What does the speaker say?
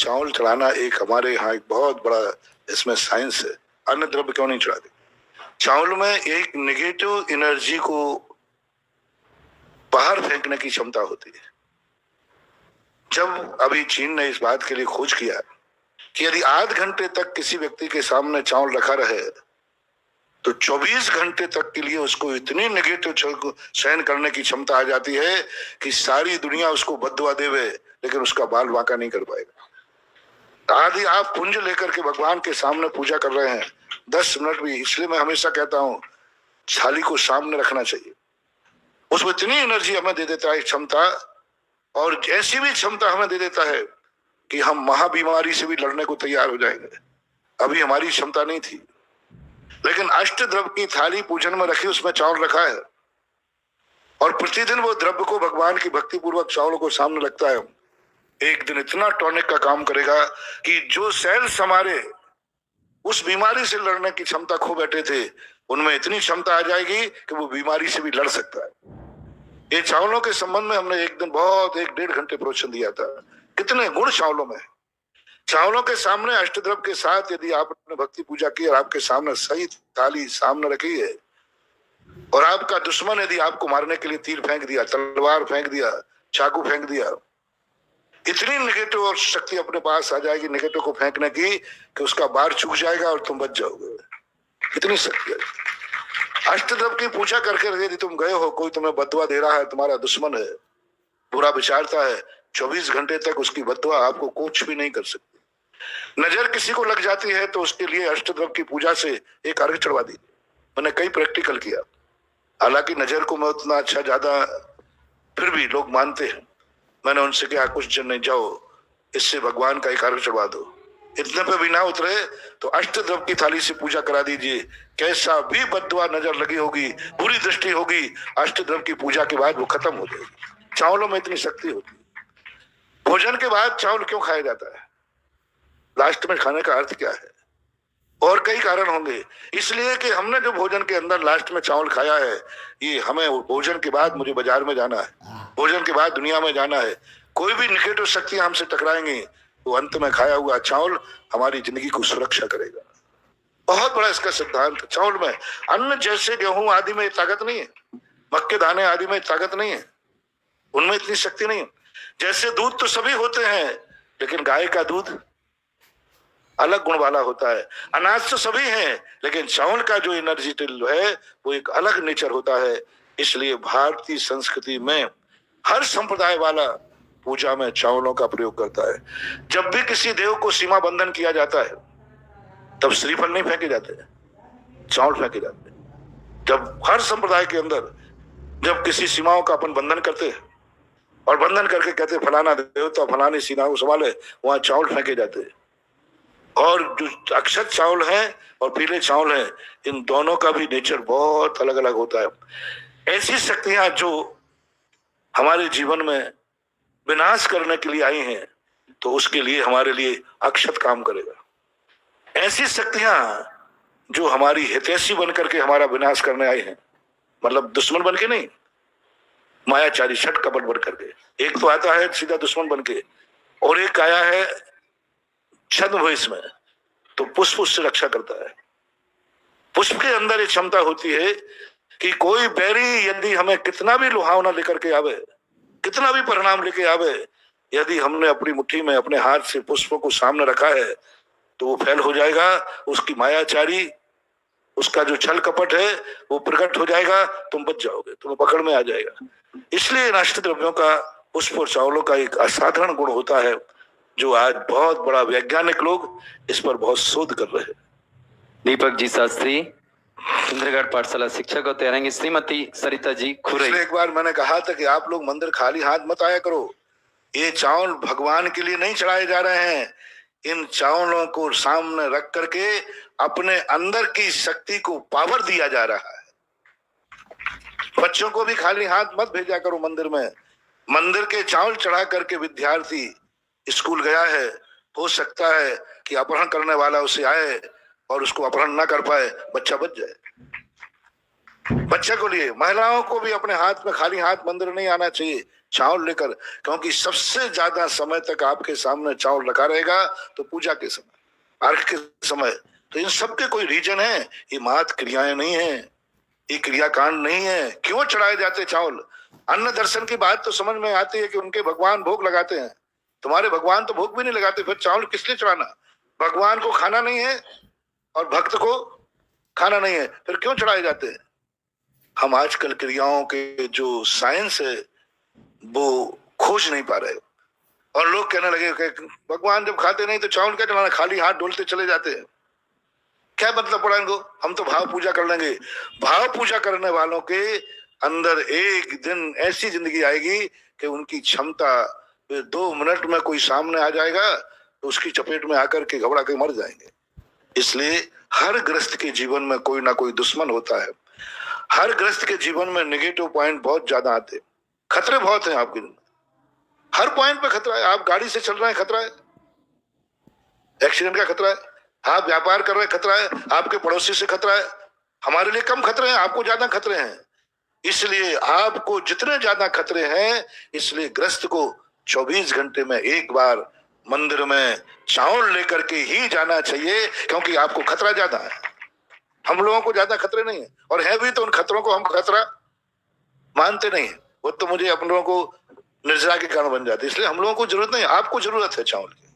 चावल चढ़ाना एक हमारे यहाँ एक बहुत बड़ा इसमें साइंस है। अन्य द्रव्य क्यों नहीं चढ़ाते? चावल में एक नेगेटिव एनर्जी को बाहर फेंकने की क्षमता होती है। जब अभी चीन ने इस बात के लिए खोज किया कि यदि आध घंटे तक किसी व्यक्ति के सामने चावल रखा रहे तो 24 घंटे तक के लिए उसको इतनी नेगेटिव को सहन करने की क्षमता आ जाती है कि सारी दुनिया उसको बद्दुआ देवे लेकिन उसका बाल बांका नहीं कर पाएगा। आदि आप पुंज लेकर के भगवान के सामने पूजा कर रहे हैं 10 मिनट भी, इसलिए मैं हमेशा कहता हूं थाली को सामने रखना चाहिए। उसमें इतनी एनर्जी हमें दे देता है क्षमता, और ऐसी भी क्षमता हमें दे देता है कि हम महाबीमारी से भी लड़ने को तैयार हो जाएंगे। अभी हमारी क्षमता नहीं थी, लेकिन अष्ट द्रव्य की थाली पूजन में रखी, उसमें चावल रखा है और प्रतिदिन वो द्रव्य को भगवान की भक्ति पूर्वक चावलों को सामने रखता है। एक दिन इतना टॉनिक का काम करेगा कि जो सेल्स हमारे उस बीमारी से लड़ने की क्षमता खो बैठे थे उनमें इतनी क्षमता आ जाएगी कि वो बीमारी से भी लड़ सकता है। ये चावलों के संबंध में हमने एक दिन बहुत 1-1.5 घंटे प्रवचन दिया था। कितने गुण चावलों में। चावलों के सामने अष्टद्रव्य के साथ यदि आपने भक्ति पूजा की और आपके सामने सही थाली सामने रखी है और आपका दुश्मन यदि आपको मारने के लिए तीर फेंक दिया, तलवार फेंक दिया, चाकू फेंक दिया, इतनी नेगेटिव और शक्ति अपने पास आ जाएगी नेगेटिव को फेंकने की कि उसका बार चूक जाएगा और तुम बच जाओगे। इतनी शक्ति है। अष्टद्रव्य की पूजा करके यदि तुम गए हो, कोई तुम्हें बदुआ दे रहा है, तुम्हारा दुश्मन है, बुरा विचारता है, 24 घंटे तक उसकी बदुआ आपको कुछ भी नहीं कर सकती। नजर किसी को लग जाती है तो उसके लिए अष्टद्रव्य की पूजा से एक अर्घ चढ़वा दी। मैंने कई प्रैक्टिकल किया, हालांकि नजर को मैं उतना अच्छा ज्यादा फिर भी लोग मानते हैं। मैंने उनसे कहा कुछ जन नहीं, जाओ इससे भगवान का एक अर्घ चढ़वा दो। इतने पे भी ना उतरे तो अष्टद्रव्य की थाली से पूजा करा दीजिए। कैसा भी बद्दुआ नजर लगी होगी, बुरी दृष्टि होगी, अष्टद्रव्य की पूजा के बाद वो खत्म हो जाएगी। चावलों में इतनी शक्ति होती है। भोजन के बाद चावल क्यों खाया जाता है? लास्ट में खाने का अर्थ क्या है? और कई कारण होंगे। इसलिए कि हमने जो भोजन के अंदर लास्ट में चावल खाया है, ये हमें भोजन के बाद मुझे बाजार में जाना है, भोजन के बाद दुनिया में जाना है, कोई भी निगेटिव शक्तियां हमसे टकराएंगी तो अंत में खाया हुआ चावल हमारी जिंदगी को सुरक्षा करेगा। बहुत बड़ा इसका सिद्धांत। चावल में अन्न जैसे गेहूं आदि में ताकत नहीं है, मक्के दाने आदि में ताकत नहीं है, उनमें इतनी शक्ति नहीं है। जैसे दूध तो सभी होते हैं, लेकिन गाय का दूध अलग गुण वाला होता है। अनाज तो सभी हैं, लेकिन चावल का जो एनर्जी है वो एक अलग नेचर होता है। इसलिए भारतीय संस्कृति में हर संप्रदाय वाला पूजा में चावलों का प्रयोग करता है। जब भी किसी देव को सीमा बंधन किया जाता है तब श्रीफल नहीं फेंके जाते, चावल फेंके जाते हैं। जब हर संप्रदाय के अंदर जब किसी सीमाओं का अपन बंधन करते हैं और बंधन करके कहते फलाना देवता फलानी सीमा को संभाले, वहां चावल फेंके जाते हैं। और जो अक्षत चावल है और पीले चावल है, इन दोनों का भी नेचर बहुत अलग अलग होता है। ऐसी शक्तियां जो हमारे जीवन में विनाश करने के लिए आई हैं तो उसके लिए हमारे लिए अक्षत काम करेगा। ऐसी शक्तियां जो हमारी हितैषी बनकर के हमारा विनाश करने आई हैं, मतलब दुश्मन बन के नहीं, मायाचारी छठ कपट बन करके। एक तो आता है सीधा दुश्मन बन के, और एक आया है छद्म भविष में, तो पुष्प उससे रक्षा करता है। पुष्प के अंदर एक क्षमता होती है कि कोई बैरी यदि हमें कितना भी लुहावना लेकर के आवे, कितना भी परिणाम लेके आवे, यदि हमने अपनी मुट्ठी में अपने हाथ से पुष्प को सामने रखा है तो वो फैल हो जाएगा। उसकी मायाचारी, उसका जो छल कपट है वो प्रकट हो जाएगा, तुम बच जाओगे, तुम्हें पकड़ में आ जाएगा। इसलिए इन अष्टद्रव्यों का, पुष्प और चावलों का एक असाधारण गुण होता है जो आज बहुत बड़ा वैज्ञानिक लोग इस पर बहुत शोध कर रहे हैं। दीपक जी शास्त्री, इंद्रगढ़ पाठशाला शिक्षक होते रहेंगे। श्रीमती सरिता जी खुरई। एक बार मैंने कहा था कि आप लोग मंदिर खाली हाथ मत आया करो। ये चावल भगवान के लिए नहीं चढ़ाए जा रहे हैं। इन चावलों को सामने रख करके अपने अंदर की शक्ति को पावर दिया जा रहा है। बच्चों को भी खाली हाथ मत भेजा करो मंदिर में। मंदिर के चावल चढ़ा करके विद्यार्थी स्कूल गया है, हो सकता है कि अपहरण करने वाला उसे आए और उसको अपहरण ना कर पाए, बच्चा बच जाए। बच्चे को लिए महिलाओं को भी अपने हाथ में खाली हाथ मंदिर नहीं आना चाहिए। चावल लेकर, क्योंकि सबसे ज्यादा समय तक आपके सामने चावल रखा रहेगा तो पूजा के समय, अर्घ के समय। तो इन सब के कोई रीजन है, ये मात क्रियाएं नहीं है, ये क्रियाकांड नहीं है। क्यों चढ़ाए जाते चावल? अन्न दर्शन की बात तो समझ में आती है कि उनके भगवान भोग लगाते हैं, तुम्हारे भगवान तो भोग भी नहीं लगाते, फिर चावल किस लिए चढ़ाना? भगवान को खाना नहीं है और भक्त को खाना नहीं है, फिर क्यों चढ़ाए जाते हैं? हम आजकल क्रियाओं के जो साइंस है वो खोज नहीं पा रहे, और लोग कहने लगे कि भगवान जब खाते नहीं तो चावल क्या चढ़ाना, खाली हाथ डोलते चले जाते हैं। क्या मतलब पड़ा इनको? हम तो भाव पूजा कर लेंगे। भाव पूजा करने वालों के अंदर एक दिन ऐसी जिंदगी आएगी कि उनकी क्षमता 2 मिनट में कोई सामने आ जाएगा तो उसकी चपेट में आकर के घबरा के मर जाएंगे। इसलिए हर गृहस्थ के जीवन में कोई ना कोई दुश्मन होता है। हर गृहस्थ के जीवन में नेगेटिव पॉइंट बहुत ज्यादा आते हैं, खतरे बहुत हैं आपके दिन। हर पॉइंट पे खतरा है। आप गाड़ी से चल रहे हैं, खतरा है, एक्सीडेंट का खतरा है। आप व्यापार कर रहे हैं, खतरा है। आपके पड़ोसी से खतरा है। हमारे लिए कम खतरे हैं, आपको ज्यादा खतरे हैं। इसलिए आपको जितने ज्यादा खतरे हैं, इसलिए गृहस्थ को 24 घंटे में एक बार मंदिर में चावल लेकर के ही जाना चाहिए, क्योंकि आपको खतरा ज्यादा है। हम लोगों को ज्यादा खतरे नहीं है, और है भी तो उन खतरों को हम खतरा मानते नहीं है। वो तो मुझे अपन लोगों को निर्जरा के कारण बन जाते, इसलिए हम लोगों को जरूरत नहीं, आपको जरूरत है चावल की।